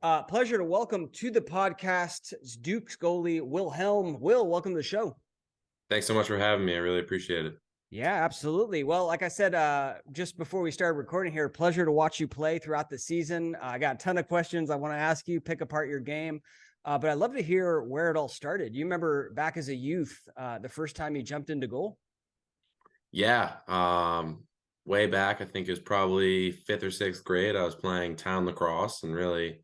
Pleasure to welcome to the podcast Duke's goalie, Will Helm. Will, welcome to the show. Thanks so much for having me. I really appreciate it. Yeah, absolutely. Well, like I said, just before we started recording here, pleasure to watch you play throughout the season. I got a ton of questions I want to ask you, pick apart your game. But I'd love to hear where it all started. You remember back as a youth, the first time you jumped into goal? Yeah, way back, I think it was probably fifth or sixth grade. I was playing town lacrosse, and really,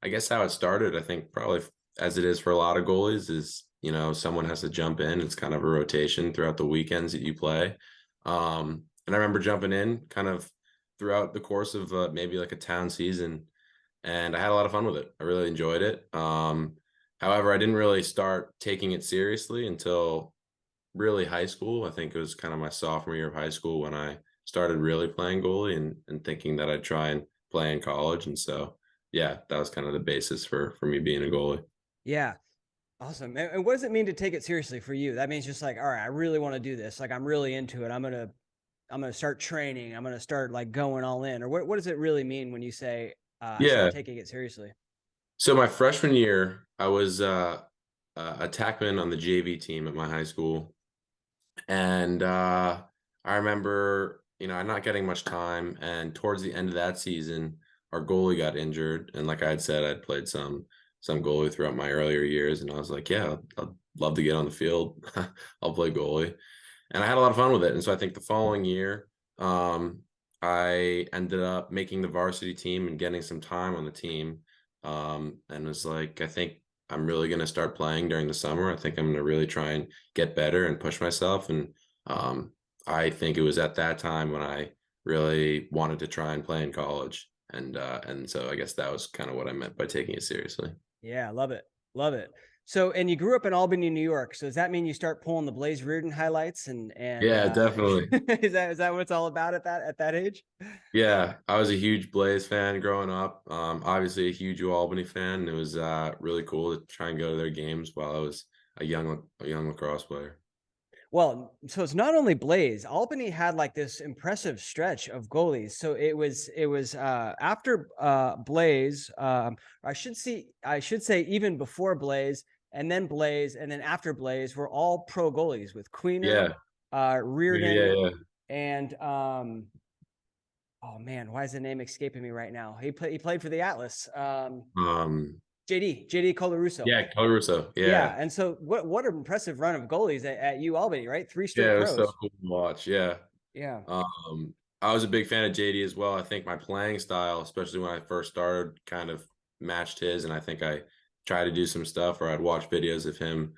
I guess how it started, I think probably as it is for a lot of goalies, is someone has to jump in. It's kind of a rotation throughout the weekends that you play. And I remember jumping in kind of throughout the course of maybe like a town season, and I had a lot of fun with it. I really enjoyed it. However, I didn't really start taking it seriously until really high school. I think it was kind of my sophomore year of high school when I started really playing goalie and thinking that I'd try and play in college. And so, yeah, that was kind of the basis for me being a goalie. Yeah. Awesome. And what does it mean to take it seriously for you? That means just like, all right, I really want to do this. Like, I'm really into it. I'm going to start training. I'm going to start like going all in. Or what does it really mean when you say, I Yeah. start taking it seriously? So my freshman year, I was a tackman on the JV team at my high school. And I remember, I'm not getting much time. And towards the end of that season, our goalie got injured. And like I had said, I'd played some goalie throughout my earlier years. And I was like, yeah, I'd love to get on the field. I'll play goalie. And I had a lot of fun with it. And so I think the following year, I ended up making the varsity team and getting some time on the team. And was like, I think I'm really going to start playing during the summer. I think I'm going to really try and get better and push myself. And I think it was at that time when I really wanted to try and play in college. And so I guess that was kind of what I meant by taking it seriously. Yeah, love it. Love it. So, and you grew up in Albany, New York. So does that mean you start pulling the Blaze Reardon highlights and Yeah, definitely. is that what it's all about at that age? Yeah, I was a huge Blaze fan growing up. Obviously a huge Albany fan. It was really cool to try and go to their games while I was a young lacrosse player. Well, so it's not only Blaze. Albany had like this impressive stretch of goalies. So it was after Blaze, I should say even before Blaze, and then Blaze, and then after Blaze, were all pro goalies with Queener, Yeah, Reardon, yeah, and oh man, why is the name escaping me right now? He played for the Atlas. yeah. JD Colarusso. Yeah, Colorusso. Yeah, Yeah, and so what an impressive run of goalies at U Albany, right? Three straight yeah, it was so pros. cool to watch. Yeah. Yeah. I was a big fan of JD as well. I think my playing style, especially when I first started, kind of matched his, and I think I tried to do some stuff, or I'd watch videos of him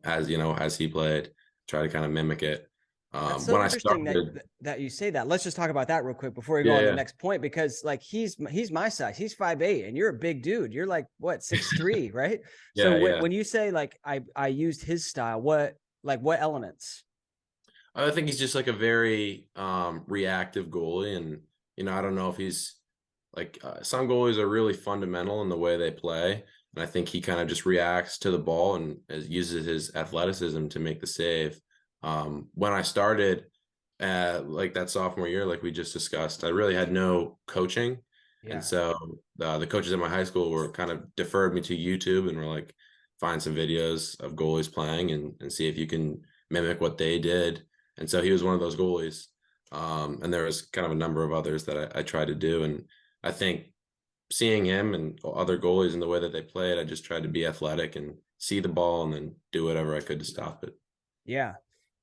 as he played, try to kind of mimic it. That's so When I interesting started, that you say that. Let's just talk about that real quick before we go yeah, on to the yeah, next point, because like he's my size. He's 5'8", and you're a big dude. You're like what, 6'3", right? So yeah, yeah. when you say like I used his style, what elements? I think he's just like a very reactive goalie, and I don't know if he's like some goalies are really fundamental in the way they play, and I think he kind of just reacts to the ball and uses his athleticism to make the save. When I started, like that sophomore year, like we just discussed, I really had no coaching, and Yeah. so the coaches at my high school were kind of deferred me to YouTube and were like, find some videos of goalies playing and see if you can mimic what they did. And so he was one of those goalies. And there was kind of a number of others that I tried to do. And I think seeing him and other goalies and the way that they played, I just tried to be athletic and see the ball and then do whatever I could to stop it. Yeah.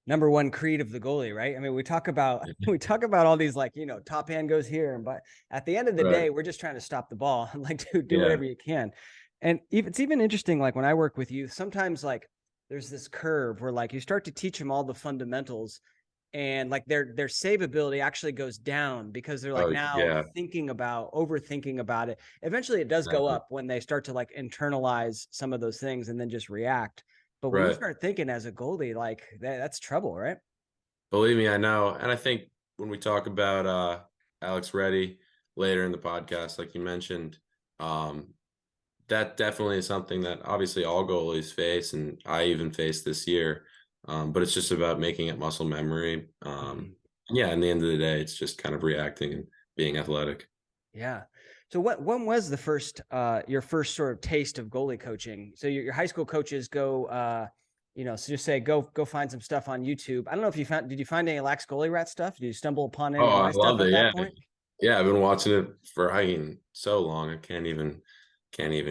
Number one creed of the goalie, right? I mean, we talk about all these like, top hand goes here, but at the end of the Right. day, we're just trying to stop the ball and like do Yeah. whatever you can. And it's even interesting, like when I work with youth, sometimes like there's this curve where like you start to teach them all the fundamentals, and like their save ability actually goes down because they're like Oh, now yeah. overthinking about it. Eventually it does go Exactly. up when they start to like internalize some of those things and then just react. But when you Right. start thinking as a goalie, like that's trouble, right? Believe me, I know. And I think when we talk about Alex Reddy later in the podcast, like you mentioned, um, that definitely is something that obviously all goalies face, and I even faced this year. But it's just about making it muscle memory. Mhm. Yeah, in the end of the day, it's just kind of reacting and being athletic. Yeah. So when was the first your first sort of taste of goalie coaching? So your high school coaches go so just say go find some stuff on YouTube. I don't know if did you find any Lax Goalie Rat stuff? Did you stumble upon any Oh, of I my stuff loved at it. that Yeah. point? Yeah. I've been watching it for so long. I can't even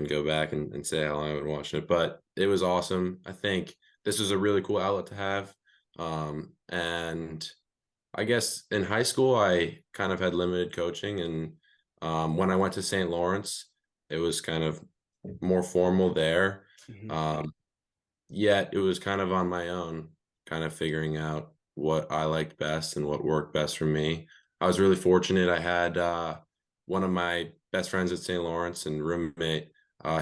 go back and say how long I've been watching it, but it was awesome. I think this was a really cool outlet to have. And I guess in high school, I kind of had limited coaching. And when I went to St. Lawrence, it was kind of more formal there. Mhm. Um, Yet it was kind of on my own, kind of figuring out what I liked best and what worked best for me. I was really fortunate. I had one of my best friends at St. Lawrence and roommate,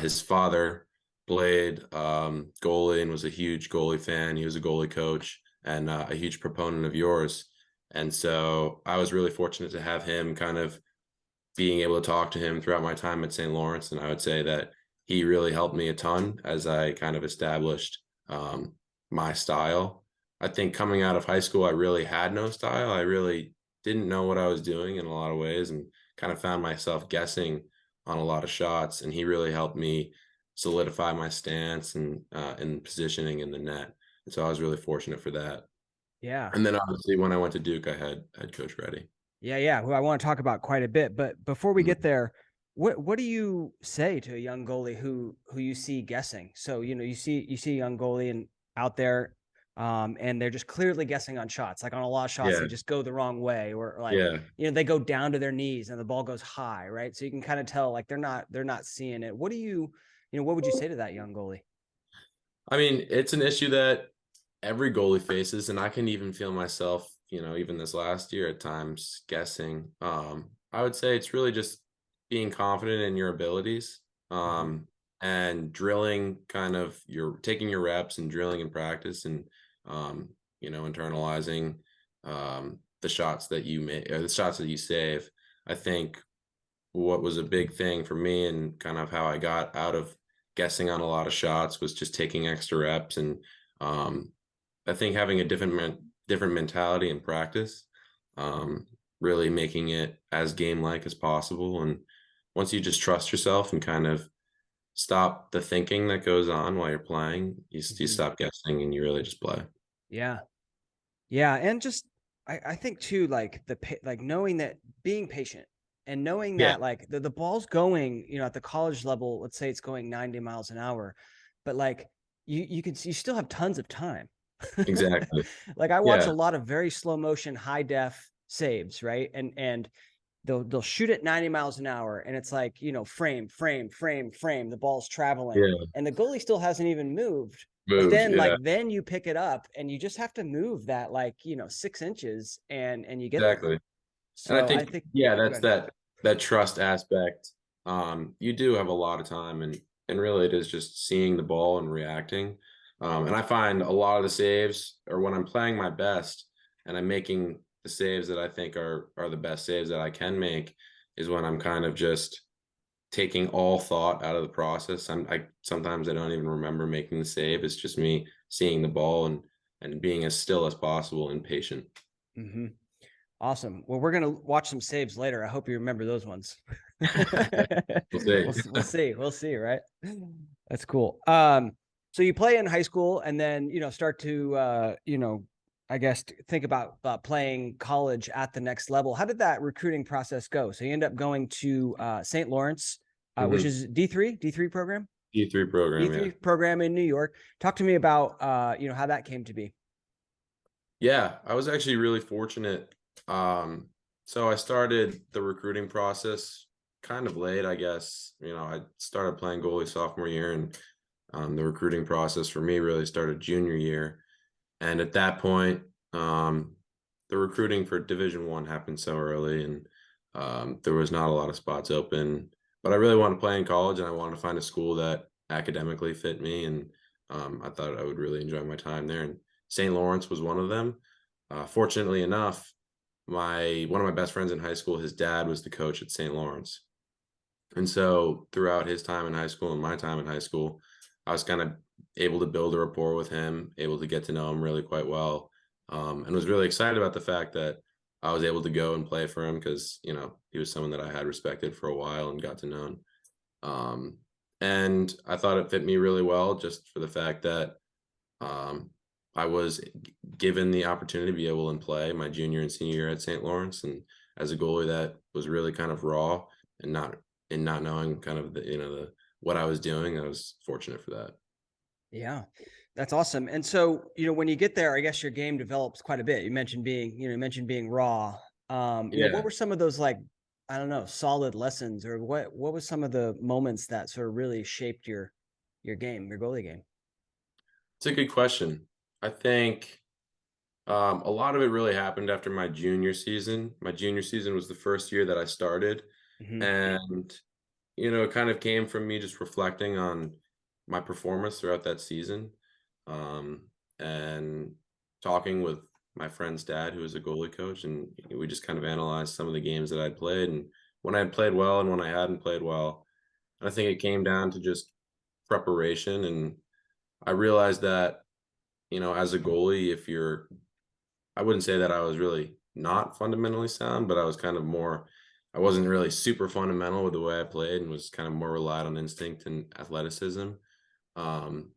his father played goalie and was a huge goalie fan. He was a goalie coach and a huge proponent of yours. And so I was really fortunate to have him kind of being able to talk to him throughout my time at St. Lawrence. And I would say that he really helped me a ton as I kind of established um, my style. I think coming out of high school, I really had no style. I really didn't know what I was doing in a lot of ways and kind of found myself guessing on a lot of shots. And he really helped me solidify my stance and positioning in the net. And so I was really fortunate for that. Yeah. And then obviously when I went to Duke, I had Coach Reddy. Yeah, who I want to talk about quite a bit. But before we Mhm. get there, what do you say to a young goalie who you see guessing? So, you see a young goalie and out there, and they're just clearly guessing on shots. Like on a lot of shots, Yeah, they just go the wrong way, or like, yeah. they go down to their knees and the ball goes high, right? So you can kind of tell like they're not seeing it. What do what would you say to that young goalie? I mean, it's an issue that every goalie faces, and I can even feel myself, even this last year at times guessing. I would say it's really just being confident in your abilities, Mhm. and drilling kind of your taking your reps and drilling in practice and internalizing the shots that you make or the shots that you save. I think what was a big thing for me and kind of how I got out of guessing on a lot of shots was just taking extra reps and um, I think having a different mentality in practice, um, really making it as game like as possible. And once you just trust yourself and kind of stop the thinking that goes on while you're playing, you Mhm. stop guessing and you really just play. Yeah. Yeah, and just I think too, like like knowing that being patient and knowing Yeah, that like the ball's going, at the college level, let's say it's going 90 miles an hour, but like you still have tons of time. exactly. Like I watch Yeah, a lot of very slow motion, high def saves, right? And they'll shoot at 90 miles an hour, and it's like frame, the ball's traveling, yeah, and the goalie still hasn't even moved. But moved. then Yeah, then you pick it up and you just have to move that 6 inches and you get there. exactly. And I So I think, think yeah, that's good. that trust aspect. You do have a lot of time, and really it is just seeing the ball and reacting. And I find a lot of the saves, or when I'm playing my best and I'm making the saves that I think are the best saves that I can make, is when I'm kind of just taking all thought out of the process. I sometimes I don't even remember making the save. It's just me seeing the ball and being as still as possible and patient. Hmm. Awesome. Well, we're gonna watch some saves later. I hope you remember those ones. We'll see. We'll see. We'll see. Right. That's cool. So you play in high school, and then start to I guess think about playing college at the next level. How did that recruiting process go? So you end up going to St. Lawrence, which Hmm. is D3 program, D3 program, yeah. D3 program in New York. Talk to me about how that came to be. Yeah, I was actually really fortunate. So I started the recruiting process kind of late, I guess. I started playing goalie sophomore year, and the recruiting process for me really started junior year. And at that point, um, the recruiting for Division 1 happened so early, and there was not a lot of spots open. But I really wanted to play in college, and I wanted to find a school that academically fit me, and I thought I would really enjoy my time there. And St. Lawrence was one of them. Fortunately enough, my one of my best friends in high school, his dad was the coach at St. Lawrence, and so throughout his time in high school and my time in high school, I was kind of able to build a rapport with him, able to get to know him really quite well, and was really excited about the fact that I was able to go and play for him because, you know, he was someone that I had respected for a while and got to know. Um, and I thought it fit me really well just for the fact that um, I was given the opportunity to be able to play my junior and senior year at St. Lawrence, and as a goalie that was really kind of raw and not knowing kind of the, you know, the what I was doing. I was fortunate for that. Yeah, that's awesome. And so, when you get there, I guess your game develops quite a bit. You mentioned being raw. What Yeah, were some of those, like, I don't know, solid lessons, or what was some of the moments that sort of really shaped your game, your goalie game? it's a good question. I think a lot of it really happened after my junior season. My junior season was the first year that I started, Hmm. and you know, it kind of came from me just reflecting on my performance throughout that season, um, and talking with my friend's dad, who was a goalie coach, and we just kind of analyzed some of the games that I'd played and when I had played well and when I hadn't played well. And I think it came down to just preparation, and I realized that, you know, as a goalie, if you're I wouldn't say that I was really not fundamentally sound, but I was kind of more I wasn't really super fundamental with the way I played and was kind of more relied on instinct and athleticism. Um,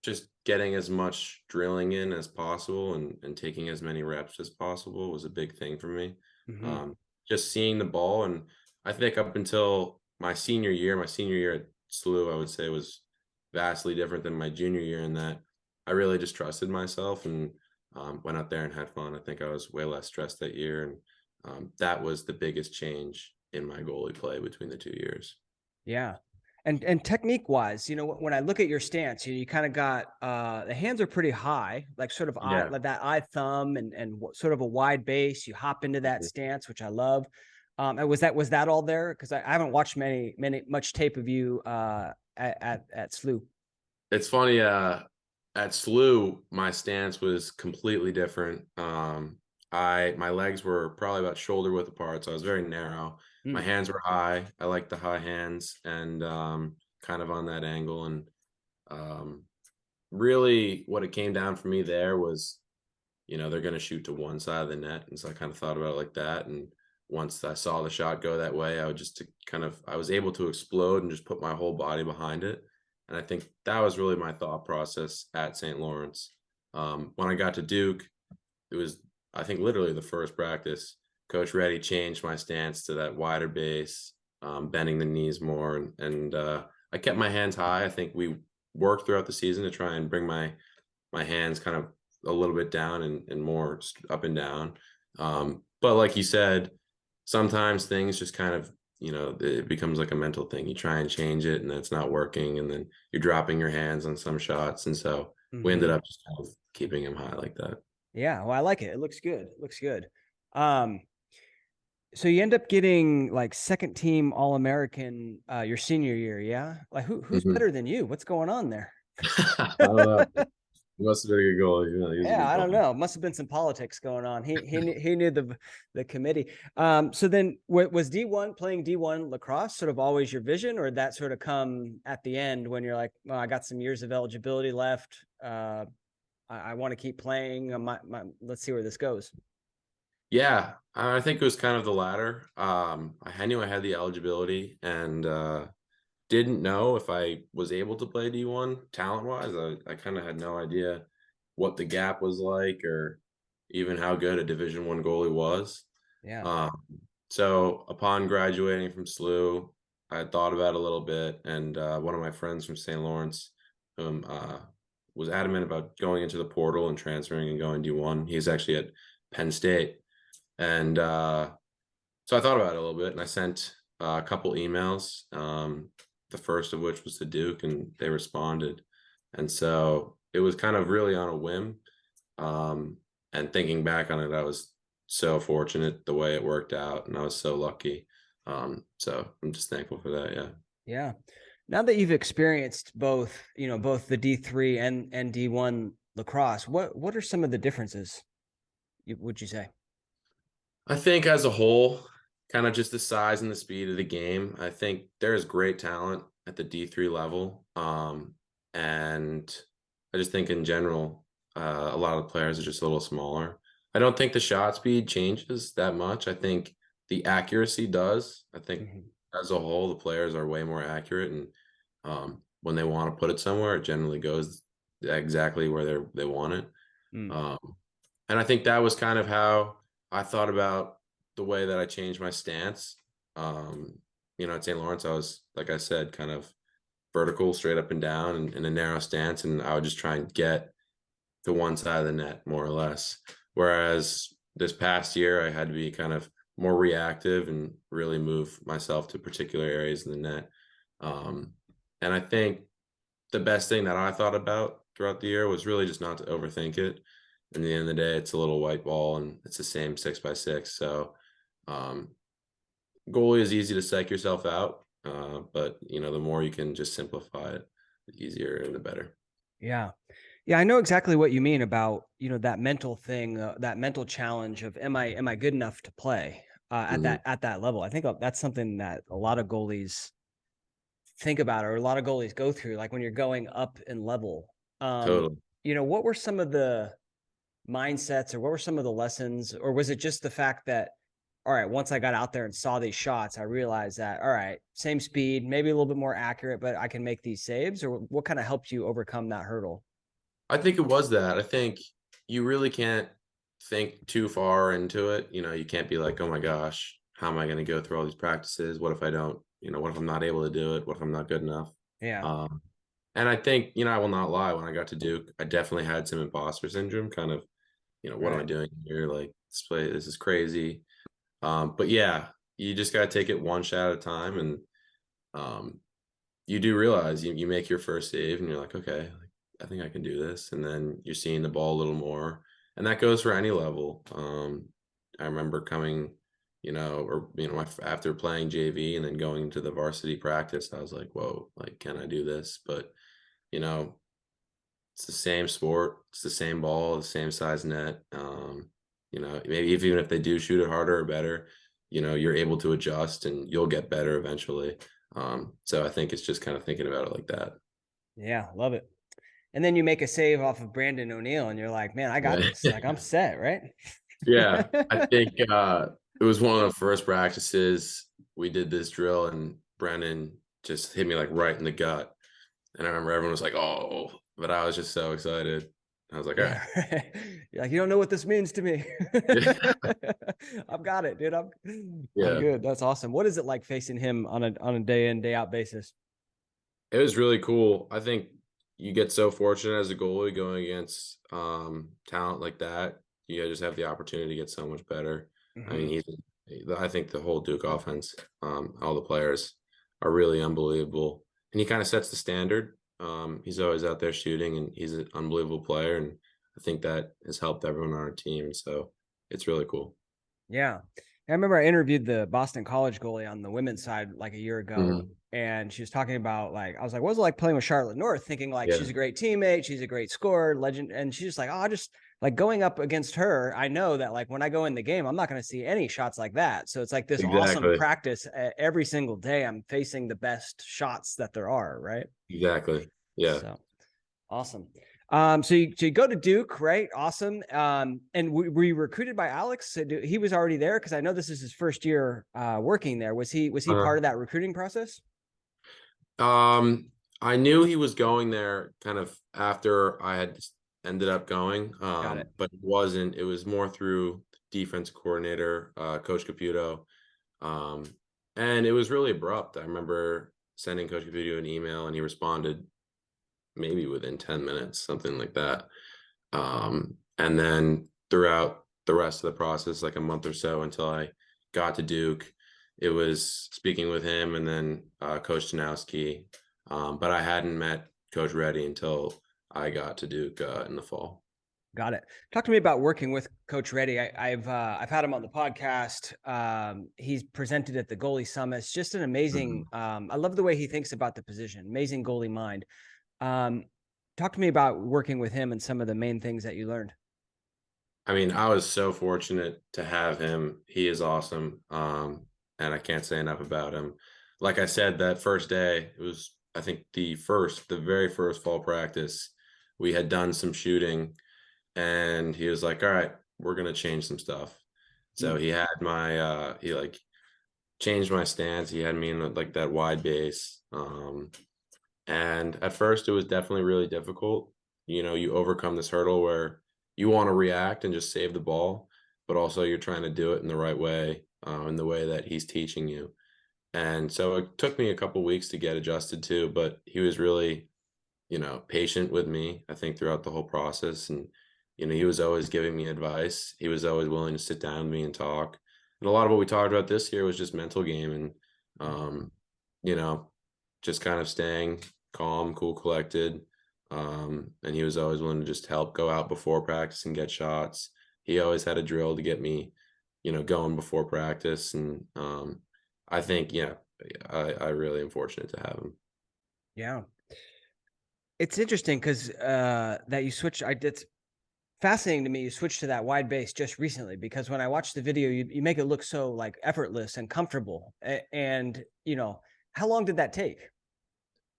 just getting as much drilling in as possible and taking as many reps as possible was a big thing for me. Hmm. Um, just seeing the ball, and I think up until my senior year at SLU, I would say was vastly different than my junior year in that I really just trusted myself and went out there and had fun. I think I was way less stressed that year, and that was the biggest change in my goalie play between the 2 years. Yeah. And technique wise, when I look at your stance, you kind of got the hands are pretty high, like sort of eye, Yeah. like that eye thumb, and sort of a wide base. You hop into that stance, which I love. And was that all there? Because I haven't watched much tape of you at SLU. It's funny, at SLU, my stance was completely different. My legs were probably about shoulder width apart, so I was very narrow. My Mm. hands were high. I like the high hands and kind of on that angle. And um, really, what it came down for me there was, you know, they're going to shoot to one side of the net, and so I kind of thought about it like that. And once I saw the shot go that way, I would just to kind of I was able to explode and just put my whole body behind it. And I think that was really my thought process at St. Lawrence. When I got to Duke, it was I think literally the first practice. Coach Reddy changed my stance to that wider base, bending the knees more, and I kept my hands high. I think we worked throughout the season to try and bring my hands kind of a little bit down and more up and down. But like you said, sometimes things just kind of, you know, it becomes like a mental thing. You try and change it and it's not working. And then you're dropping your hands on some shots. And so we ended Hmm. up just kind of keeping them high like that. Yeah, well, I like it. It looks good. It looks good. Um, so you end up getting like second team All American your senior year, yeah? Like who's Mhm. better than you? What's going on there? I don't know. He must have been a good goalie. You know, he was a Yeah, good I don't goalie. know. Must have been some politics going on. He knew the committee. So then was D1 playing D1 lacrosse sort of always your vision, or did that sort of come at the end when you're like, well, I got some years of eligibility left. I want to keep playing. Let's see where this goes. Yeah, I think it was kind of the latter. I knew I had the eligibility and didn't know if I was able to play D1 talent wise. I kind of had no idea what the gap was like or even how good a Division 1 goalie was. Yeah. Um, so upon graduating from SLU, I had thought about it a little bit, and one of my friends from St. Lawrence, whom was adamant about going into the portal and transferring and going D1. He's actually at Penn State, and so I thought about it a little bit, and I sent a couple emails. The first of which was to Duke, and they responded, and so it was kind of really on a whim. Um, and thinking back on it, I was so fortunate the way it worked out, and I was so lucky. So I'm just thankful for that. Yeah. Yeah. Now that you've experienced both the D3 and D1 lacrosse, what are some of the differences, would you say? I think as a whole, kind of just the size and the speed of the game. I think there is great talent at the D3 level. And I just think in general, a lot of the players are just a little smaller. I don't think the shot speed changes that much. I think the accuracy does. I think Mhm. as a whole, the players are way more accurate, and when they want to put it somewhere, it generally goes exactly where they want it. Mm. Um, and I think that was kind of how I thought about the way that I changed my stance. Um, at St. Lawrence, I was, like I said, kind of vertical, straight up and down, and in a narrow stance, and I would just try and get to one side of the net, more or less. Whereas this past year, I had to be kind of more reactive and really move myself to particular areas in the net. Um, and I think the best thing that I thought about throughout the year was really just not to overthink it. In the end of the day, it's a little white ball and it's the same 6x6. So um, goalie is easy to psych yourself out, but the more you can just simplify it, the easier and the better. Yeah. Yeah, I know exactly what you mean about, that mental thing, that mental challenge of am I good enough to play at Hmm. that level? I think that's something that a lot of goalies think about, or a lot of goalies go through, like when you're going up in level. Um, Totally. what were some of the mindsets, or what were some of the lessons, or was it just the fact that, all right, once I got out there and saw these shots, I realized that, all right, same speed, maybe a little bit more accurate, but I can make these saves? Or what kind of helped you overcome that hurdle? I think it was that. I think you really can't think too far into it. You can't be like, oh my gosh, how am I going to go through all these practices? What if I don't, what if I'm not able to do it? What if I'm not good enough? Yeah. Um, and I think, I will not lie, when I got to Duke, I definitely had some imposter syndrome, kind of, what am I Right. doing here? Like, this is crazy. But yeah, you just got to take it one shot at a time. And um, you do realize you make your first save and you're like, okay, like, I think I can do this. And then you're seeing the ball a little more. And that goes for any level. I remember coming, after playing JV and then going to the varsity practice, I was like, whoa, like, can I do this? But, you know, it's the same sport, it's the same ball, the same size net. Maybe even if they do shoot it harder or better, you're able to adjust and you'll get better eventually. So I think it's just kind of thinking about it like that. Yeah, love it. And then you make a save off of Brennan O'Neill, and you're like, man, I got Yeah. this. Like, I'm set, right? Yeah. I think it was one of the first practices we did this drill and Brennan just hit me like right in the gut. And I remember everyone was like, oh, but I was just so excited. I was like, all right. Yeah. You're like, you don't know what this means to me. Yeah. I've got it, dude. I'm Yeah. good. That's awesome. What is it like facing him on a day in, day out basis? It was really cool. I think you get so fortunate as a goalie going against talent like that. You just have the opportunity to get so much better. I mean, Hmm. I think the whole Duke offense, all the players are really unbelievable. And he kind of sets the standard. He's always out there shooting and he's an unbelievable player. And I think that has helped everyone on our team. So it's really cool. Yeah. I remember I interviewed the Boston College goalie on the women's side like a year ago. Mhm. And she was talking about, like, I was like, what was it like playing with Charlotte North? Thinking like Yeah, she's a great teammate, she's a great scorer, legend. And she's just like, oh, I just like going up against her. I know that like when I go in the game, I'm not going to see any shots like that. So it's like this awesome exactly. practice every single day. I'm facing the best shots that there are, right? Exactly. Yeah. So awesome. So you go to Duke, right? Awesome. And were you recruited by Alex? So he was already there, because I know this is his first year working there. Was he part Uh, of that recruiting process? Um, I knew he was going there kind of after I had ended up going, Got it. but it wasn't. It was more through defense coordinator, Coach Caputo, um, and it was really abrupt. I remember sending Coach Caputo an email, and he responded maybe within 10 minutes, something like that. And then throughout the rest of the process, like a month or so until I got to Duke, it was speaking with him and then Coach Janowski. But I hadn't met Coach Reddy until I got to Duke in the fall. Got it. Talk to me about working with Coach Reddy. I've had him on the podcast. He's presented at the Goalie Summits. Just an amazing. Mhm. I love the way he thinks about the position. Amazing goalie mind. Um, Talk to me about working with him and some of the main things that you learned. I mean, I was so fortunate to have him. He is awesome. And I can't say enough about him. Like I said, that first day, it was, I think, the very first fall practice, we had done some shooting and he was like, all right, we're gonna change some stuff. So Mm. he had my he like changed my stance. He had me in like that wide base. And at first it was definitely really difficult. You know, you overcome this hurdle where you want to react and just save the ball, but also you're trying to do it in the right way, in the way that he's teaching you. And so it took me a couple weeks to get adjusted to, but he was really, patient with me, I think, throughout the whole process. And, he was always giving me advice. He was always willing to sit down with me and talk. And a lot of what we talked about this year was just mental game and, um, you know, just kind of staying calm, cool, collected. And he was always willing to just help go out before practice and get shots. He always had a drill to get me, going before practice. And I think, yeah, I really am fortunate to have him. Yeah. It's interesting because that you switch. It's fascinating to me. You switched to that wide base just recently because when I watched the video, you make it look so like effortless and comfortable. And how long did that take?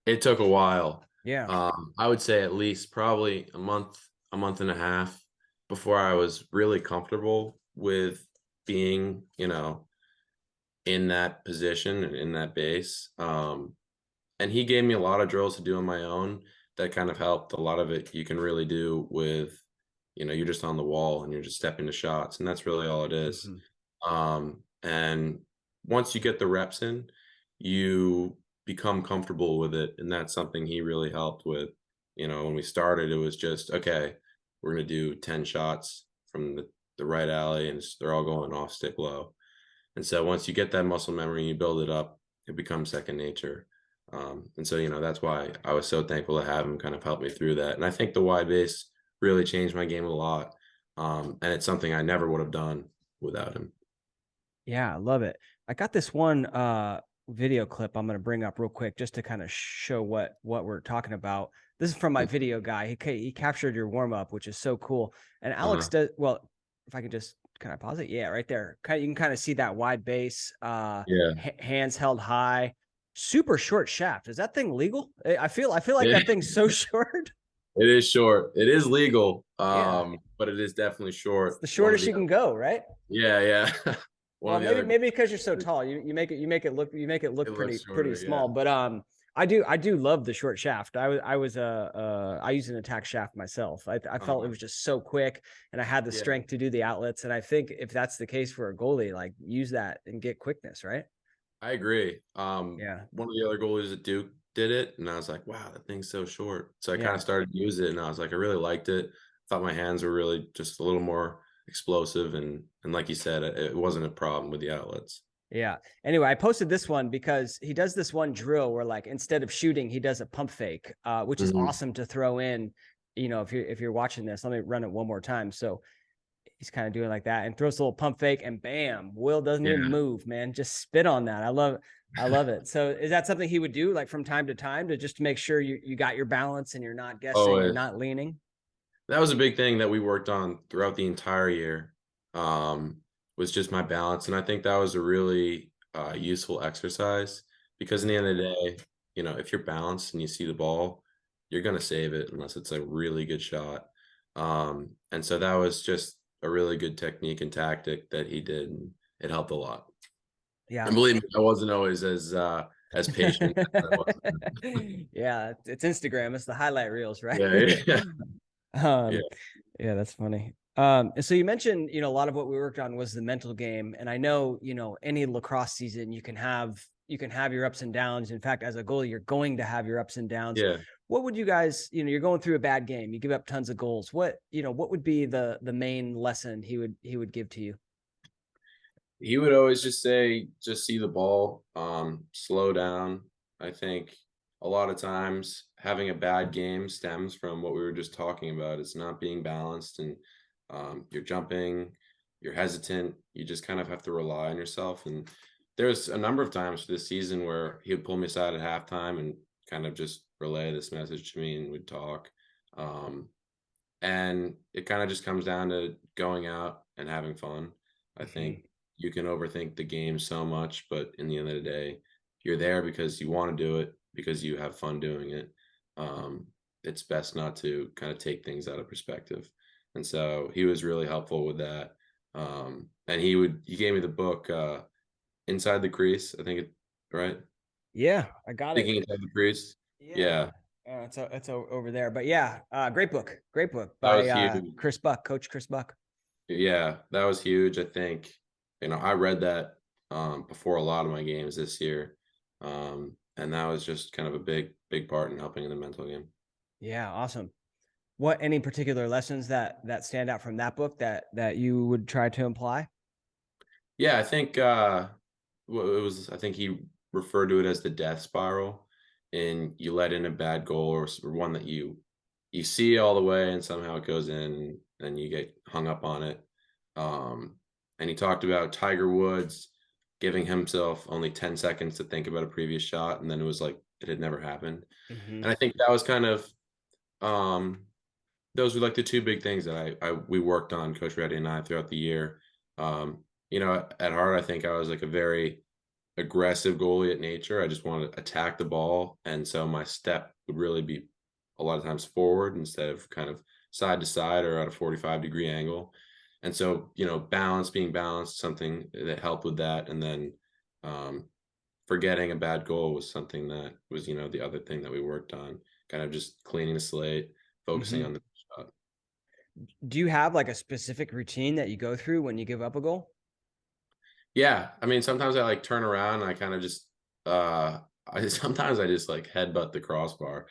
It took a while. Yeah. I would say at least probably a month and a half before I was really comfortable with being, in that position and in that base. And he gave me a lot of drills to do on my own that kind of helped. A lot of it you can really do with, you're just on the wall and you're just stepping to shots, and that's really all it is. Mhm. And once you get the reps in, you become comfortable with it, and that's something he really helped with. When we started, it was just, okay, we're gonna do 10 shots from the right alley, and they're all going off stick low. And so once you get that muscle memory and you build it up, it becomes second nature. And so, that's why I was so thankful to have him kind of help me through that. And I think the wide base really changed my game a lot. And it's something I never would have done without him. Yeah, I love it. I got this one video clip I'm going to bring up real quick just to kind of show what we're talking about. This is from my video guy. He captured your warm up, which is so cool. And Alex does well. If I can just kind of pause it, yeah, right there. You can kind of see that wide base, Yeah. hands held high, super short shaft. Is that thing legal? I feel like that It, thing's so short. it is short. It is legal. Yeah, But it is definitely it's short. the One of shortest the you can go, right? Yeah, yeah. One Well, of the maybe other because you're so tall, you make it it look looks pretty shorter, yeah. small. But I do love the short shaft. I used an attack shaft myself. I felt it Uh-huh. was just so quick, and I had the Yeah. strength to do the outlets. And I think if that's the case for a goalie, like use that and get quickness, right? I agree. Yeah, One of the other goalies at Duke did it, and I was like, "Wow, that thing's so short." So I kind yeah. of started to use it, and I was like, I really liked it. Thought my hands were really just a little more explosive, and like you said, it wasn't a problem with the outlets. Yeah. Anyway, I posted this one because he does this one drill where like instead of shooting, he does a pump fake, which is Mhm. awesome to throw in. If you're watching this, let me run it one more time. So he's kind of doing like that and throws a little pump fake and bam, Will doesn't even Yeah. move, man. Just spit on that. I love it. So is that something he would do like from time to time to just to make sure you got your balance and you're not guessing, you're Always. not leaning? That was a big thing that we worked on throughout the entire year, was just my balance, and I think that was a really, useful exercise because in the end of the day, if you're balanced and you see the ball, you're gonna save it unless it's a really good shot, and so that was just a really good technique and tactic that he did, and it helped a lot. Yeah. And believe me, I wasn't always as patient as I was. Yeah, it's Instagram. It's the highlight reels, right? Yeah, yeah, yeah, um, yeah, that's funny. And so you mentioned, a lot of what we worked on was the mental game. And I know, any lacrosse season you can have your ups and downs. In fact, as a goalie, you're going to have your ups and downs. yeah. What would you guys, you're going through a bad game, you give up tons of goals. What would be the main lesson he would give to you? He would always just say, just see the ball, slow down. I think a lot of times having a bad game stems from what we were just talking about. It's not being balanced and you're jumping, you're hesitant. You just kind of have to rely on yourself. And there's a number of times for this season where he would pull me aside at halftime and kind of just relay this message to me and we'd talk. Um, and it kind of just comes down to going out and having fun. I think Mhm. you can overthink the game so much, but in the end of the day, you're there because you want to do it, because you have fun doing it. It's best not to kind of take things out of perspective. And so he was really helpful with that. And he gave me the book, Inside the Crease, I think right? Yeah, I got it. Thinking Inside the Crease. Yeah, Yeah, it's over there. But yeah, great book that by was huge. Chris Buck, Coach Chris Buck. Yeah, that was huge. I think, I read that before a lot of my games this year. And that was just kind of a big part in helping in the mental game. Yeah, awesome. What any particular lessons that stand out from that book that you would try to imply? Yeah, I think it was, I think he referred to it as the death spiral, and you let in a bad goal or one that you see all the way and somehow it goes in and you get hung up on it. And he talked about Tiger Woods giving himself only 10 seconds to think about a previous shot, and then it was like it had never happened. Mm-hmm. And I think that was kind of um, those were like the two big things that we worked on, Coach Reddy and I, throughout the year. At heart, I think I was like a very aggressive goalie at nature. I just wanted to attack the ball, and so my step would really be a lot of times forward instead of kind of side to side or at a 45-degree angle. And so, being balanced, something that helped with that. And then forgetting a bad goal was something that was, the other thing that we worked on, kind of just cleaning the slate, focusing Mm-hmm. on the shot. Do you have like a specific routine that you go through when you give up a goal? Yeah, I mean, sometimes I like turn around and I kind of just sometimes I just like headbutt the crossbar,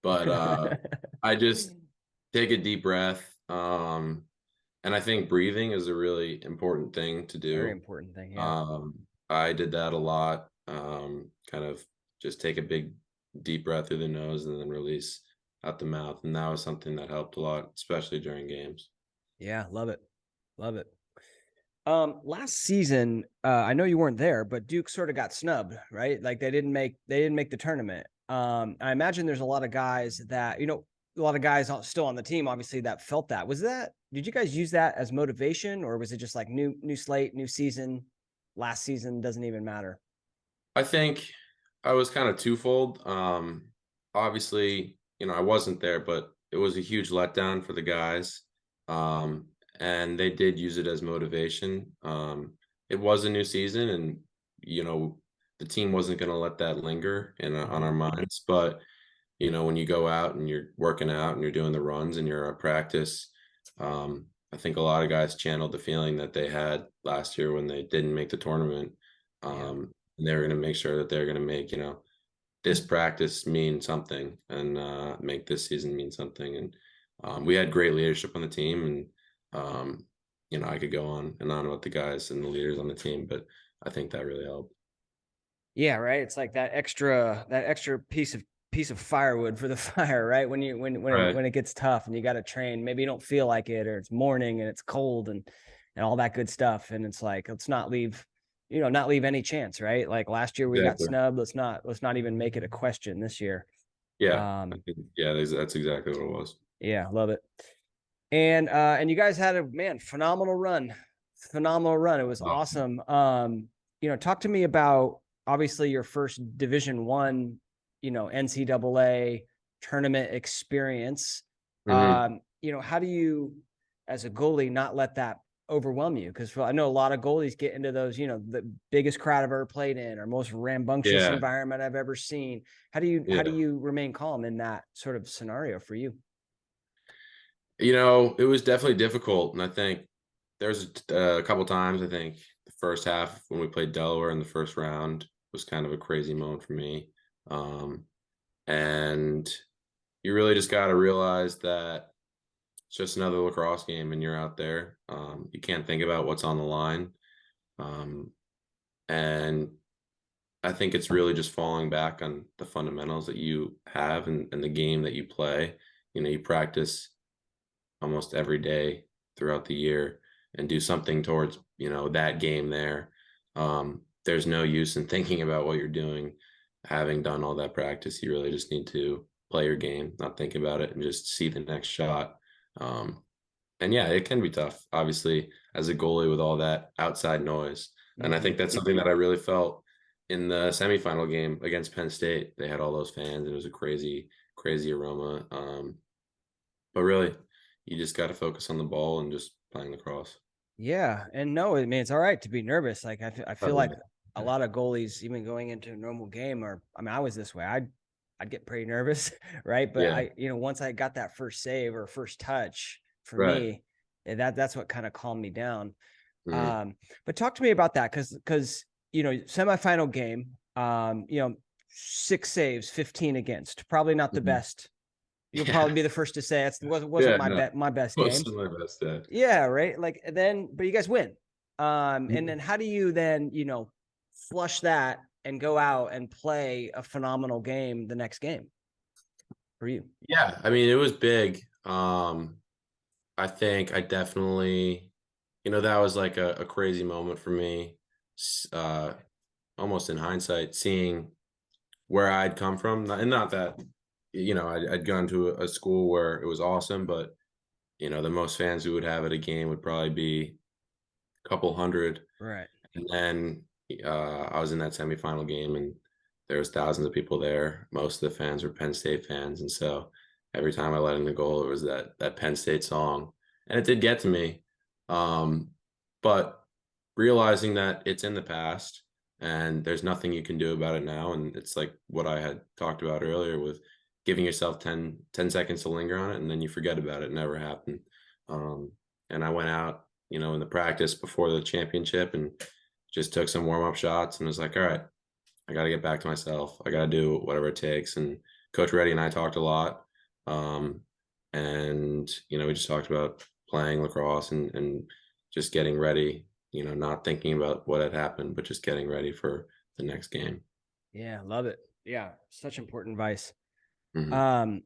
but I just take a deep breath. And I think breathing is a really important thing to Very do. important thing. Yeah. I did that a lot. Kind of just take a big deep breath through the nose and then release out the mouth, and that was something that helped a lot, especially during games. Yeah. Love it. Love it. Last season, I know you weren't there, but Duke sort of got snubbed, right? Like they didn't make the tournament. I imagine there's a lot of guys that, a lot of guys still on the team, obviously, that felt that. Did you guys use that as motivation, or was it just like new slate, new season, last season doesn't even matter? I think I was kind of twofold. Obviously, I wasn't there, but it was a huge letdown for the guys. And they did use it as motivation. It was a new season, and you know, the team wasn't going to let that linger on Mm-hmm. our minds. But when you go out and you're working out and you're doing the runs and you're at practice, I think a lot of guys channeled the feeling that they had last year when they didn't make the tournament. Yeah. And they were going to make sure that they're going to make, this practice mean something and make this season mean something. And we had great leadership on the team. And, I could go on and on about the guys and the leaders on the team, but I think that really helped. Yeah, right. It's like that extra piece of firewood for the fire, right? Right. When it gets tough and you got to train, maybe you don't feel like it, or it's morning and it's cold and all that good stuff. And it's like, let's not leave any chance, right? Like last year we got Exactly. snubbed. Let's not even make it a question this year. Yeah. I Um, think, yeah, that's exactly what it was. yeah, love it. And you guys had a phenomenal run. Phenomenal run. It was Awesome. awesome. Talk to me about obviously your first Division 1, NCAA tournament experience. Hmm. How do you, as a goalie, not let that overwhelm you? Because I know a lot of goalies get into those, the biggest crowd I've ever played in, or most rambunctious Yeah. environment I've ever seen. How do Yeah. you remain calm in that sort of scenario for you? It was definitely difficult. And I think there's a couple times, I think the first half when we played Delaware in the first round was kind of a crazy moment for me. Um, and you really just got to realize that it's just another lacrosse game and you're out there. You can't think about what's on the line. Um, and I think it's really just falling back on the fundamentals that you have and the game that you play. You practice almost every day throughout the year and do something towards that game there. There's no use in thinking about what you're doing having done all that practice. You really just need to play your game, not think about it, and just see the next shot. um, and yeah, it can be tough obviously as a goalie with all that outside noise. And I Mm-hmm. think that's something that I really felt in the semifinal game against Penn State. They had all those fans and it was a crazy aroma. But really, you just got to focus on the ball and just playing lacrosse. Yeah, and no, I mean it's all right to be nervous. Like I feel like a Yeah. lot of goalies, even going into a normal game, or I mean, I was this way. I'd get pretty nervous, right? But Yeah. once I got that first save or first touch for Right. me, that's what kind of calmed me down. Mhm. But talk to me about that because semifinal game, 6 saves, 15 against, probably not the Mhm. best. You'll Yeah. probably be the first to say it wasn't Yeah. my No. best Most game. of my best dad. Yeah, right. Like then, but you guys win. And Mhm. then how do you then, flush that and go out and play a phenomenal game the next game for you? Yeah. I mean, it was big. I think I definitely, that was like a crazy moment for me. Almost in hindsight, seeing where I'd come from, and not that, I'd gone to a school where it was awesome, but the most fans we would have at a game would probably be a couple hundred. Right. And then I was in that semifinal game, and there was thousands of people there. Most of the fans were Penn State fans, and so every time I let in the goal, it was that Penn State song, and it did get to me. Um, but realizing that it's in the past and there's nothing you can do about it now, and it's like what I had talked about earlier with giving yourself 10 seconds to linger on it, and then you forget about it. It never happened. Um, and I went out, in the practice before the championship and just took some warm up shots and was like, all right, I got to get back to myself. I got to do whatever it takes. And Coach Reddy and I talked a lot. Um, and, we just talked about playing lacrosse and just getting ready, not thinking about what had happened, but just getting ready for the next game. Yeah, love it. Yeah, such important advice. Mhm. Um,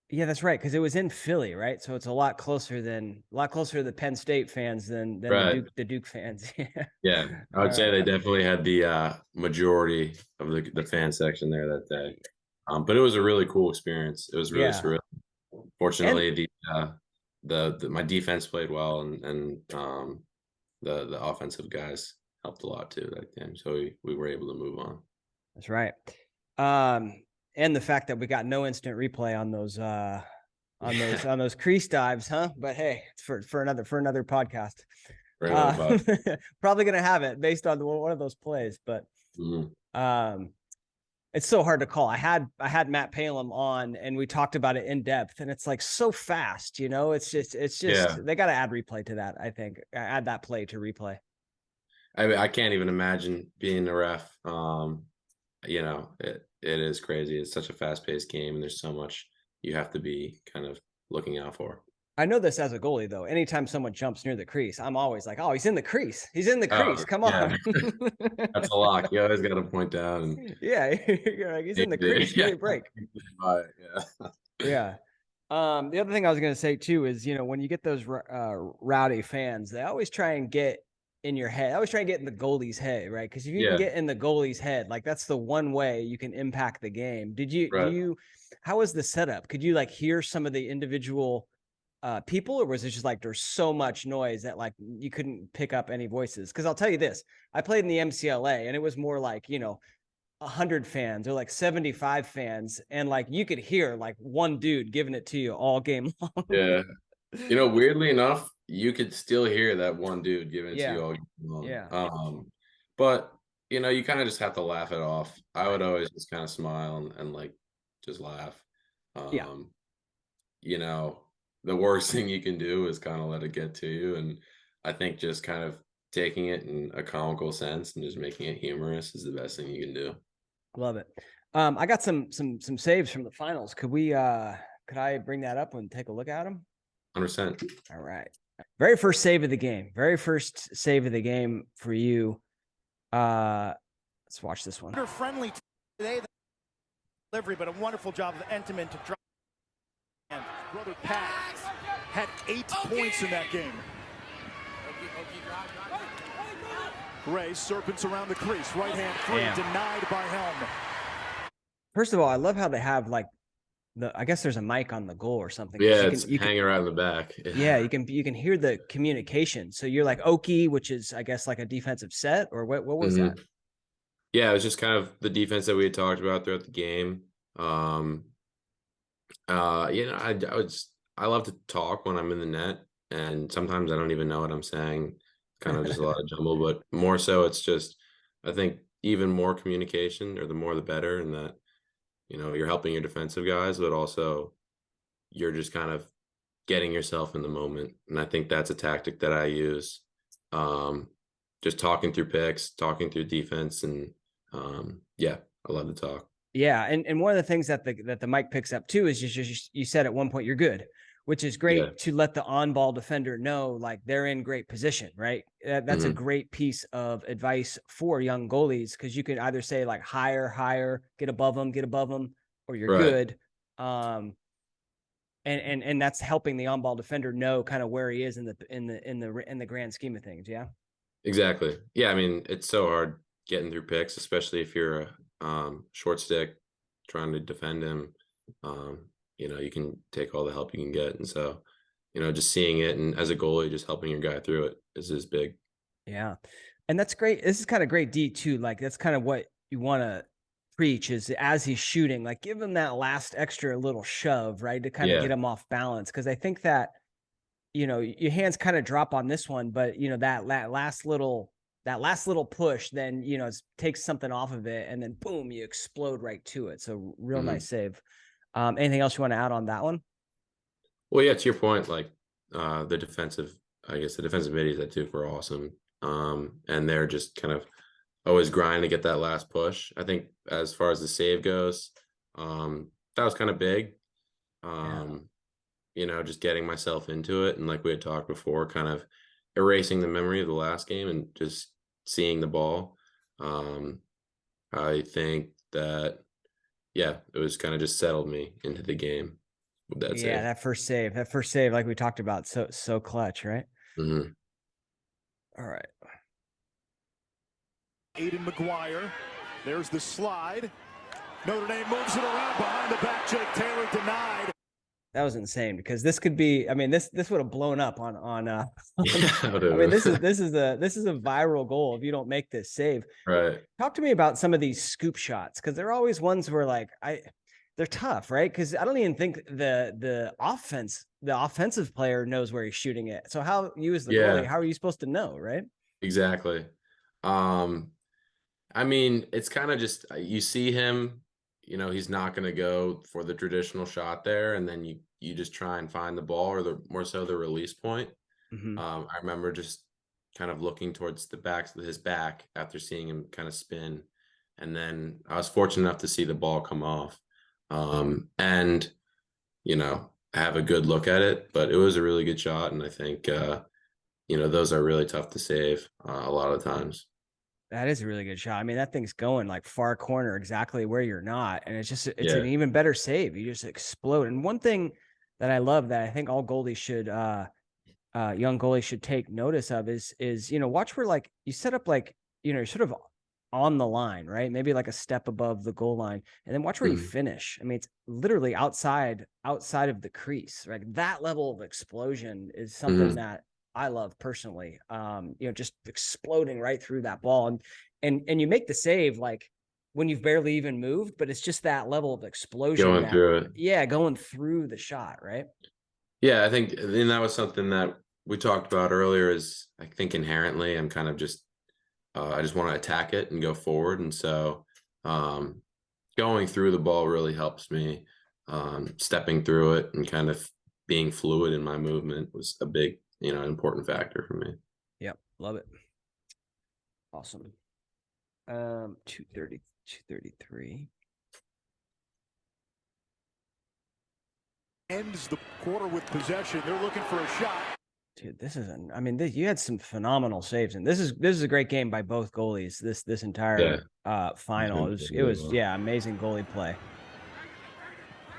yeah, that's right, because it was in Philly, right? So it's a lot closer to the Penn State fans than Right. the Duke fans. Yeah. Yeah. I would say they definitely had the majority of the fan section there that day. But it was a really cool experience. It was really Yeah. surreal. And Fortunately, the my defense played well, and the offensive guys helped a lot too that game. So we were able to move on. that's right. Um, and the fact that we got no instant replay on those Yeah, on those crease dives, huh? But hey, it's for another podcast. for another pod. Probably gonna have it based on one of those plays, but Mhm. um, it's so hard to call. I had Matt Palem on, and we talked about it in depth, and it's like so fast, Yeah, they got to add replay to that. I think add that play to replay. I can't even imagine being a ref. It is crazy. It's such a fast paced game, and there's so much you have to be kind of looking out for. I know this as a goalie though. Anytime someone jumps near the crease, I'm always like, "Oh, he's in the crease. He's in the crease. Oh Come yeah, on." that's a lock. You always got to point down and Yeah, you're like, he's in the crease. Give yeah, me a break. yeah. Yeah. The other thing I was going to say too is, when you get those rowdy fans, they always try and get in your head. I always try and get in the goalie's head, right? Because if you can Yeah, get in the goalie's head, like that's the one way you can impact the game. right. How was the setup? Could you like hear some of the individual people, or was it just like there's so much noise that like you couldn't pick up any voices? Because I'll tell you this, I played in the MCLA and it was more like 100 fans or like 75 fans, and like you could hear like one dude giving it to you all game long. Yeah. Weirdly enough, you could still hear that one dude giving it to Yeah, you all game long. yeah, But you kind of just have to laugh it off. I would always just kind of smile and like just laugh. yeah. Um, you know, the worst thing you can do is kind of let it get to you. And I think just kind of taking it in a comical sense and just making it humorous is the best thing you can do. Love it. I got some saves from the finals. Could I bring that up and take a look at them? 100%. All right. Very first save of the game. Very first save of the game for you. Let's watch this one. Friendly today, delivery, but a wonderful job of Entenmann to drop. And brother Pat had 8 points in that game. Gray serpents around the crease, right hand free, denied by Helm. First of all, I love how they have like I guess there's a mic on the goal or something. Yeah, it's hanging around the back. Yeah, you can hear the communication. So you're like Oki, which is I guess like a defensive set, or what was that? Yeah, it was just kind of the defense that we had talked about throughout the game. I I love to talk when I'm in the net, and sometimes I don't even know what I'm saying. Kind of just a lot of jumble, but more so it's just, I think even more communication, or the more the better, and that, you're helping your defensive guys, but also you're just kind of getting yourself in the moment. And I think that's a tactic that I use. Just talking through picks, talking through defense, and yeah, I love to talk. Yeah, and one of the things that the mic picks up too is just you said at one point you're good, which is great Yeah. to let the on-ball defender know like they're in great position, right? That's a great piece of advice for young goalies, because you could either say like higher, get above them, or you're Right. good. And that's helping the on-ball defender know kind of where he is in the grand scheme of things. Yeah. Exactly. Yeah, I mean, it's so hard getting through picks, especially if you're a short stick trying to defend him. You can take all the help you can get, and so just seeing it, and as a goalie, just helping your guy through it is big. Yeah. And that's great. This is kind of great D too. Like that's kind of what you want to preach, is as he's shooting, like give him that last extra little shove, right? To kind of get him off balance. Cause I think that, your hands kind of drop on this one, but that last little push, then, takes something off of it, and then boom, you explode right to it. So real nice save. Anything else you want to add on that one? Well, yeah, to your point, like the defensive middies that Duke were awesome. And they're just kind of always grinding to get that last push. I think as far as the save goes, that was kind of big. Just getting myself into it, and like we had talked before, kind of erasing the memory of the last game and just seeing the ball. I think that, yeah, it was kind of just settled me into the game with that save. That first save, like we talked about, so clutch, right? All right. Aiden McGuire. There's the slide. Notre Dame moves it around behind the back. Jake Taylor denied. That was insane, because this could be, I mean, this would have blown up on Yeah, I mean, this is a viral goal if you don't make this save. right. Talk to me about some of these scoop shots, because they're always ones where like they're tough, right? Because I don't even think the offensive player knows where he's shooting it. So how you as the goalie, how are you supposed to know, right? Exactly. I mean, it's kind of just, you see him, he's not going to go for the traditional shot there, and then you just try and find the ball, or more so the release point. I remember just kind of looking towards his back after seeing him kind of spin, and then I was fortunate enough to see the ball come off, and have a good look at it. But it was a really good shot, and I think those are really tough to save a lot of times. That is a really good shot. I mean, that thing's going like far corner, exactly where you're not. And it's an even better save. You just explode. And one thing that I love, that I think all goalies should, young goalies should take notice of, is, watch where like you set up, like, you're sort of on the line, right? Maybe like a step above the goal line, and then watch where you finish. I mean, it's literally outside of the crease, right? That level of explosion is something that I love personally. Just exploding right through that ball, and you make the save like when you've barely even moved, but it's just that level of explosion Going through it. Yeah, going through the shot, right? Yeah, I think, and that was something that we talked about earlier, is I think inherently I'm kind of just I just want to attack it and go forward, and so going through the ball really helps me. Stepping through it and kind of being fluid in my movement was a big, important factor for me. Yep, love it. Awesome. 233. Ends the quarter with possession. They're looking for a shot. Dude, you had some phenomenal saves, and this is a great game by both goalies. This entire final, it was amazing goalie play.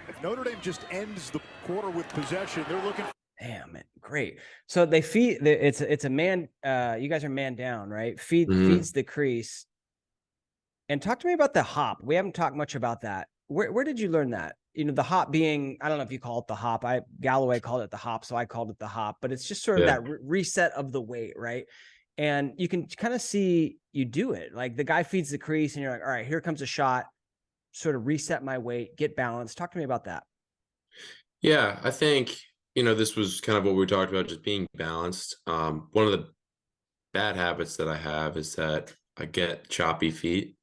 If Notre Dame just ends the quarter with possession, they're looking. Damn it, great. So they feed. It's a man. You guys are man down, right? Feeds the crease. And talk to me about the hop. We haven't talked much about that. Where did you learn that? The hop being, I don't know if you call it the hop. Galloway called it the hop, so I called it the hop. But it's just sort of that reset of the weight, right? And you can kind of see you do it. Like the guy feeds the crease, and you're like, all right, here comes a shot. Sort of reset my weight, get balanced. Talk to me about that. Yeah, I think, this was kind of what we talked about, just being balanced. One of the bad habits that I have is that I get choppy feet.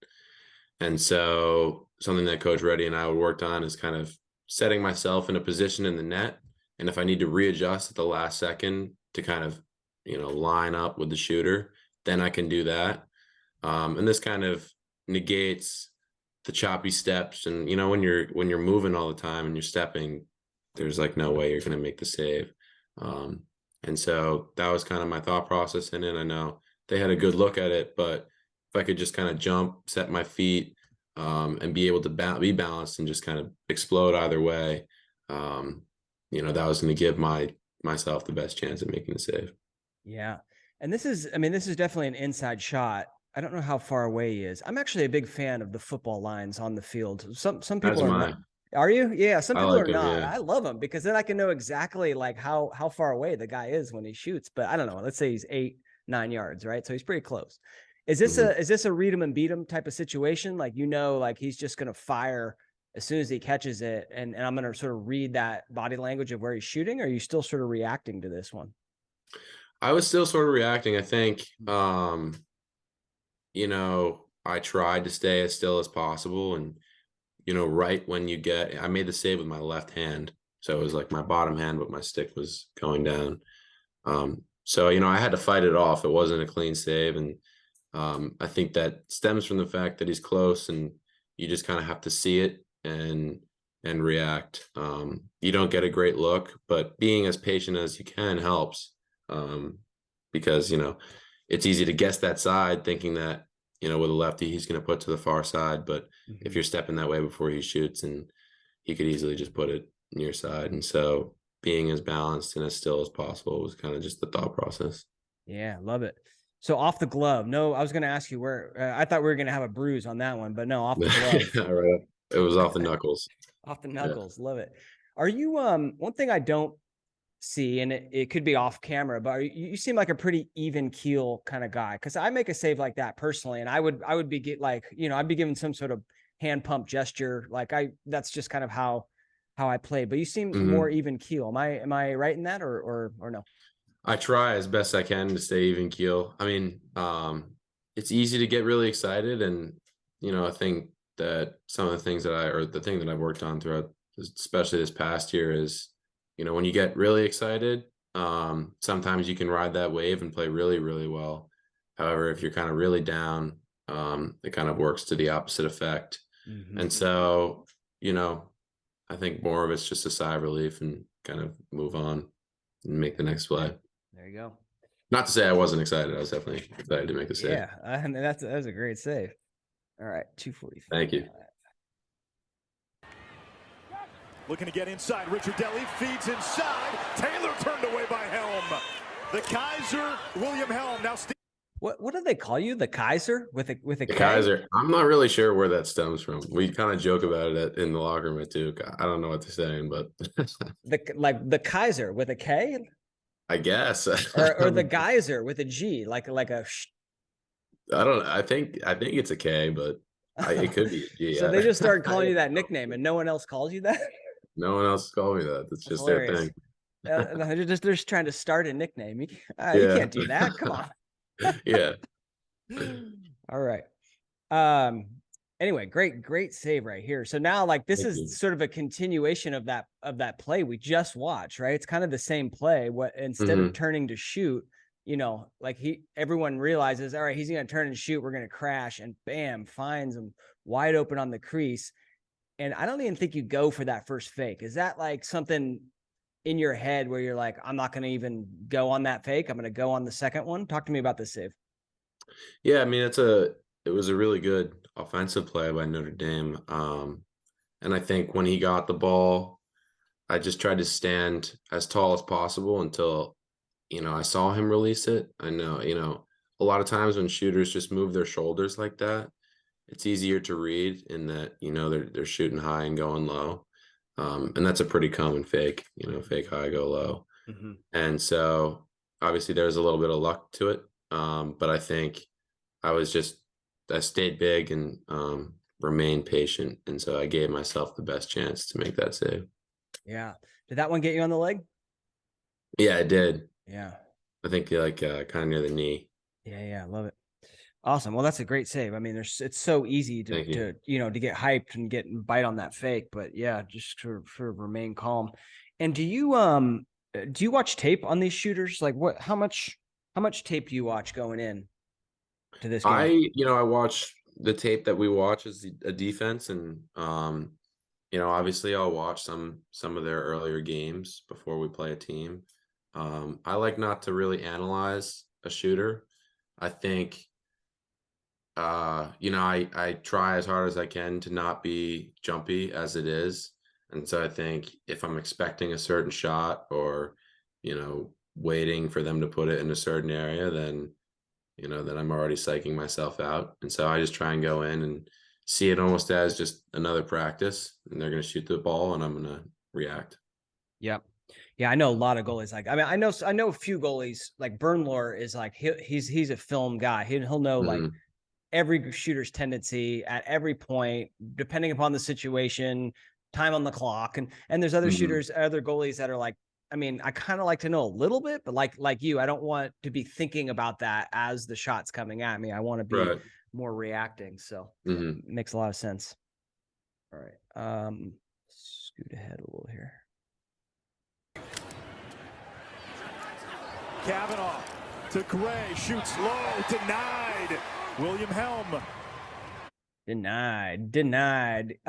And so something that Coach Reddy and I would worked on is kind of setting myself in a position in the net. And if I need to readjust at the last second to kind of, line up with the shooter, then I can do that. And this kind of negates the choppy steps. And, when you're moving all the time and you're stepping, there's like no way you're going to make the save. And so that was kind of my thought process in it. I know they had a good look at it, but if I could just kind of jump, set my feet, and be able to be balanced and just kind of explode either way, that was going to give myself the best chance at making the save. Yeah. And this is definitely an inside shot. I don't know how far away he is. I'm actually a big fan of the football lines on the field. Some people are not. Are you? Yeah. Some people are not. Yeah. I love them because then I can know exactly like how far away the guy is when he shoots. But I don't know. Let's say he's 8-9 yards, right? So he's pretty close. Is this a read him and beat him type of situation? Like, like he's just going to fire as soon as he catches it. And I'm going to sort of read that body language of where he's shooting. Or are you still sort of reacting to this one? I was still sort of reacting. I think, I tried to stay as still as possible. And, right when I made the save with my left hand. So it was like my bottom hand, but my stick was going down. So, I had to fight it off. It wasn't a clean save. And I think that stems from the fact that he's close and you just kind of have to see it and react. You don't get a great look, but being as patient as you can helps. Because, it's easy to guess that side thinking that, with a lefty, he's going to put to the far side. But if you're stepping that way before he shoots, and he could easily just put it near side. And so being as balanced and as still as possible was kind of just the thought process. Yeah. Love it. So off the glove. No, I was going to ask you where I thought we were going to have a bruise on that one, but no, off the glove. Yeah, right. It was off the knuckles. Off the knuckles. Yeah. Love it. Are you, one thing I don't see, and it could be off camera, but you seem like a pretty even keel kind of guy. Cause I make a save like that personally. And I would be I'd be given some sort of hand pump gesture. Like that's just kind of how I play, but you seem more even keel. Am I right in that or no? I try as best I can to stay even keel. I mean, it's easy to get really excited. And, I think that some of the things the thing that I've worked on throughout, especially this past year is, when you get really excited, sometimes you can ride that wave and play really, really well. However, if you're kind of really down, it kind of works to the opposite effect. And so, I think more of it's just a sigh of relief and kind of move on and make the next play. There you go. Not to say I wasn't excited. I was definitely excited to make a save. Yeah, and that was a great save. All right, 245. Thank you. Looking to get inside. Richard Deli feeds inside. Taylor turned away by Helm. The Kaiser, William Helm. Now what do they call you? The Kaiser with a the Kaiser. I'm not really sure where that stems from. We kind of joke about it in the locker room too. I don't know what they're saying, but the Kaiser with a K, I guess, or the Geyser with a G, like a. I don't. I think it's a K, but it could be a G. So they just started calling you that nickname, and no one else calls you that. No one else called me that. That's just their thing. They're just trying to start a nickname. You can't do that. Come on. Yeah. All right. Anyway, great save right here. So now, like, this is sort of a continuation of that play we just watched, right? It's kind of the same play. What instead of turning to shoot, like everyone realizes, all right, he's going to turn and shoot. We're going to crash, and bam, finds him wide open on the crease. And I don't even think you go for that first fake. Is that like something in your head where you're like, I'm not going to even go on that fake. I'm going to go on the second one. Talk to me about this save. Yeah, I mean, it was a really good offensive play by Notre Dame. And I think when he got the ball, I just tried to stand as tall as possible until, I saw him release it. I know, a lot of times when shooters just move their shoulders like that, it's easier to read in that, they're shooting high and going low. And that's a pretty common fake, fake high, go low. And so obviously there's a little bit of luck to it. But I think I stayed big and remained patient. And so I gave myself the best chance to make that save. Yeah. Did that one get you on the leg? Yeah, I did. Yeah. I think like kind of near the knee. Yeah. I love it. Awesome. Well, that's a great save. I mean, it's so easy Thank you. to get hyped and bite on that fake, but yeah, just sort of remain calm. And do you watch tape on these shooters? Like how much tape do you watch going in to this game? I watch the tape that we watch as a defense, and obviously I'll watch some of their earlier games before we play a team. I like not to really analyze a shooter. I think I try as hard as I can to not be jumpy as it is. And so I think if I'm expecting a certain shot or, waiting for them to put it in a certain area, then I'm already psyching myself out. And so I just try and go in and see it almost as just another practice, and they're going to shoot the ball and I'm going to react. Yep. Yeah, I know a lot of goalies. Like, I mean, I know a few goalies. Like Bernlor is like he's a film guy. He'll know like Mhm. every shooter's tendency at every point, depending upon the situation, time on the clock, and there's other Mhm. shooters, other goalies that are like. I mean, I kind of like to know a little bit, but like you, I don't want to be thinking about that as the shot's coming at me. I want to be Right. more reacting. So Mhm. makes a lot of sense. All right. Scoot ahead a little here. Kavanaugh to Gray, shoots low, denied. William Helm. Denied.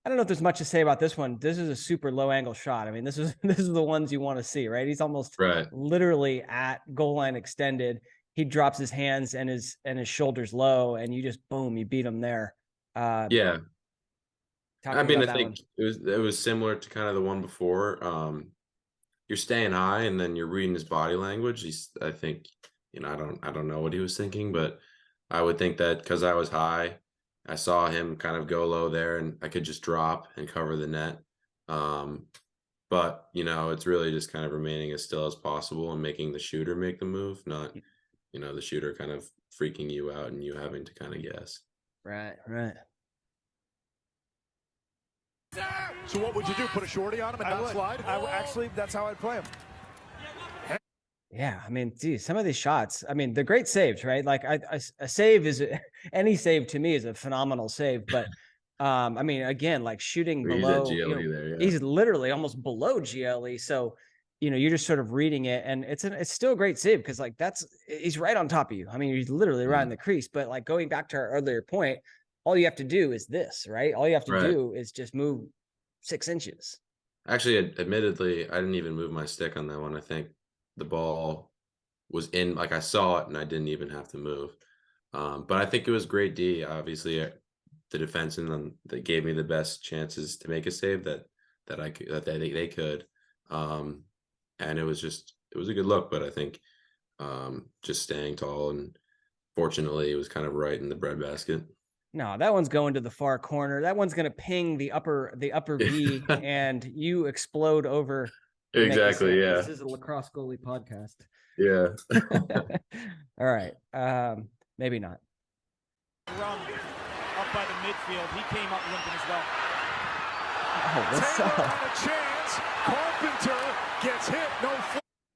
I don't know if there's much to say about this one. This is a super low angle shot. I mean, this is the ones you want to see, right? He's almost Right. literally at goal line extended. He drops his hands and his shoulders low, and you just boom, you beat him there. Yeah. Talk I to me mean, about I that one. think it was similar to kind of the one before. You're staying high and then you're reading his body language. I think, I don't know what he was thinking, but I would think that because I was high, I saw him kind of go low there and I could just drop and cover the net. But it's really just kind of remaining as still as possible and making the shooter make the move, not, the shooter kind of freaking you out and you having to kind of guess. Right. So what would you do? Put a shorty on him and not slide? Actually, that's how I'd play him. Yeah, I mean, geez, some of these shots, I mean, they're great saves, right? Like a save is any save to me is a phenomenal save, but I mean, again, like shooting He's at below, GLE there, yeah. he's literally almost below GLE. So, you're just sort of reading it, and it's still a great save because like he's right on top of you. I mean, he's literally right in the crease. But like going back to our earlier point, all you have to do is this, right? All you have to Right. do is just move 6 inches. Actually, admittedly, I didn't even move my stick on that one. I think the ball was in, like I saw it and I didn't even have to move. But I think it was great D. Obviously, the defenseman that gave me the best chances to make a save that I could, that they could. And it was a good look, but I think just staying tall, and fortunately it was kind of right in the breadbasket. No, that one's going to the far corner. That one's going to ping the upper V, and you explode over to make the Exactly, save. yeah. This is a lacrosse goalie podcast. Yeah. All right. Maybe not. Rum up by the midfield. He came up limping as well. Oh, what's Taylor up? on a chance. Carpenter gets hit. No.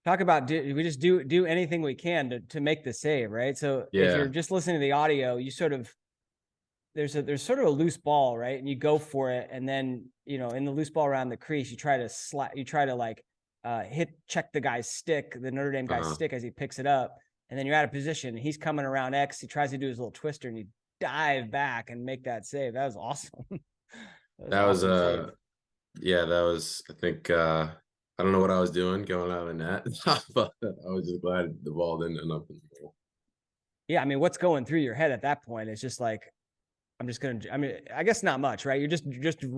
Talk about we just do anything we can to make the save, right? So if Yeah. you're just listening to the audio, you sort of there's sort of a loose ball, right? And you go for it, and then in the loose ball around the crease, you try to like check the guy's stick, the Notre Dame guy's stick as he picks it up, and then you're out of position. He's coming around X. He tries to do his little twister, and you dive back and make that save. That was awesome. That was awesome yeah, that was, I think, I don't know what I was doing going out of the net, but I was just glad the ball didn't end up in the goal. Yeah, I mean, what's going through your head at that point is just like, I mean, I guess not much, right? You're just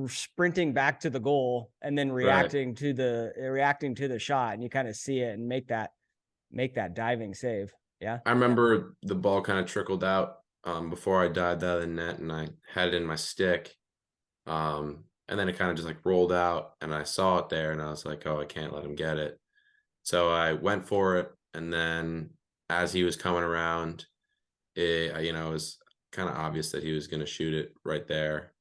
sprinting back to the goal and then reacting to the shot, and you kind of see it and make that diving save. Yeah. I remember the ball kind of trickled out before I dived out of the net, and I had it in my stick. And then it kind of just like rolled out, and I saw it there, and I was like, oh, I can't let him get it. So I went for it, and then as he was coming around, it was kind of obvious that he was going to shoot it right there.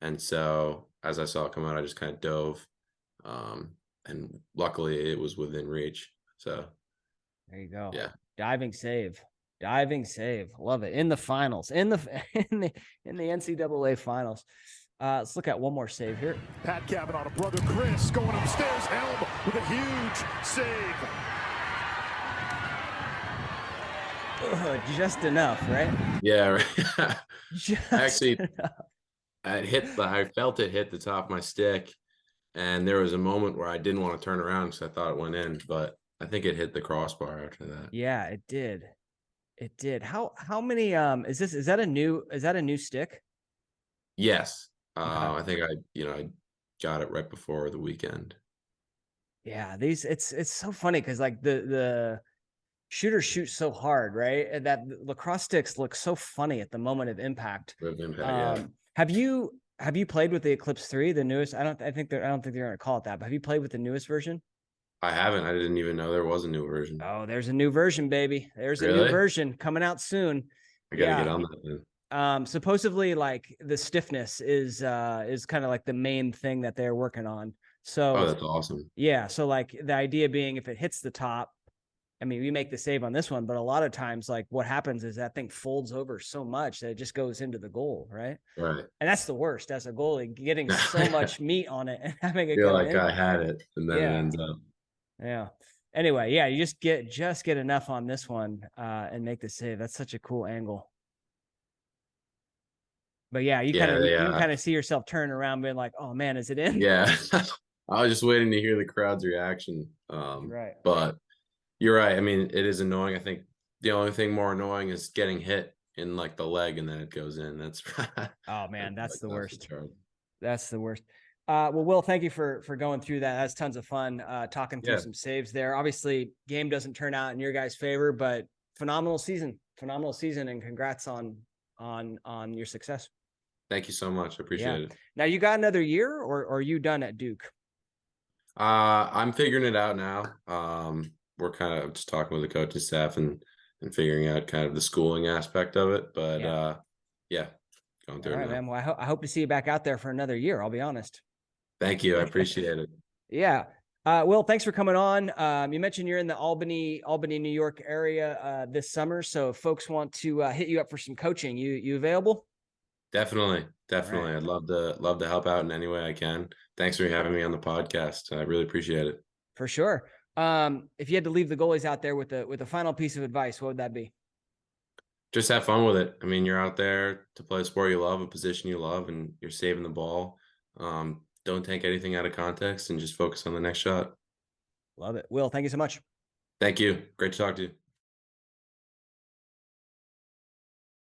And so as I saw it come out, I just kind of dove. and luckily it was within reach. So There you go. yeah. Diving save. Love it. In the finals, in the NCAA finals. Let's look at one more save here. Pat Kavanaugh to brother Chris going upstairs. Helm with a huge save. Just enough, right? Yeah, right. Just Actually, enough. I felt it hit the top of my stick, and there was a moment where I didn't want to turn around because I thought it went in, but I think it hit the crossbar after that. Yeah, it did. It did. How many is that a new stick? Yes. Okay. I think I got it right before the weekend. Yeah, it's so funny because like the shooters shoot so hard, right? And that lacrosse sticks look so funny at the moment of impact. Yeah. Have you played with the Eclipse 3, the newest? I don't think they're gonna call it that, but have you played with the newest version? I haven't. I didn't even know there was a new version. Oh, there's a new version, baby. There's a new Really? version coming out soon. I gotta get on that then. Supposedly like the stiffness is kind of like the main thing that they're working on. So Oh, that's awesome. yeah, so like the idea being if it hits the top, I mean, we make the save on this one, but a lot of times like what happens is that thing folds over so much that it just goes into the goal, right? Right. And that's the worst as a goalie, getting so much meat on it and having it I feel go like in. I had it and then it ends up. Yeah. Anyway, yeah, you just get enough on this one and make the save. That's such a cool angle. But yeah, you can kind of see yourself turning around being like, oh man, is it in? Yeah. I was just waiting to hear the crowd's reaction. Right. But you're right. I mean, it is annoying. I think the only thing more annoying is getting hit in like the leg and then it goes in. That's oh man, that's the worst. Charge. That's the worst. Well, Will, thank you for going through that. That's tons of fun talking through some saves there. Obviously, game doesn't turn out in your guys' favor, but phenomenal season, and congrats on your success. Thank you so much. I appreciate it. Now you got another year, or are you done at Duke? I'm figuring it out now. We're kind of just talking with the coaching staff and figuring out kind of the schooling aspect of it. But yeah, going through it now. Man. Well, I hope to see you back out there for another year. I'll be honest. Thank you. I appreciate it. Yeah. Will, thanks for coming on. You mentioned you're in the Albany, New York area this summer. So if folks want to hit you up for some coaching, you available? Definitely. Right. I'd love to help out in any way I can. Thanks for having me on the podcast. I really appreciate it. For sure. If you had to leave the goalies out there with a final piece of advice, what would that be? Just have fun with it. I mean, you're out there to play a sport you love, a position you love, and you're saving the ball. Don't take anything out of context and just focus on the next shot. Love it. Will, thank you so much. Thank you. Great to talk to you.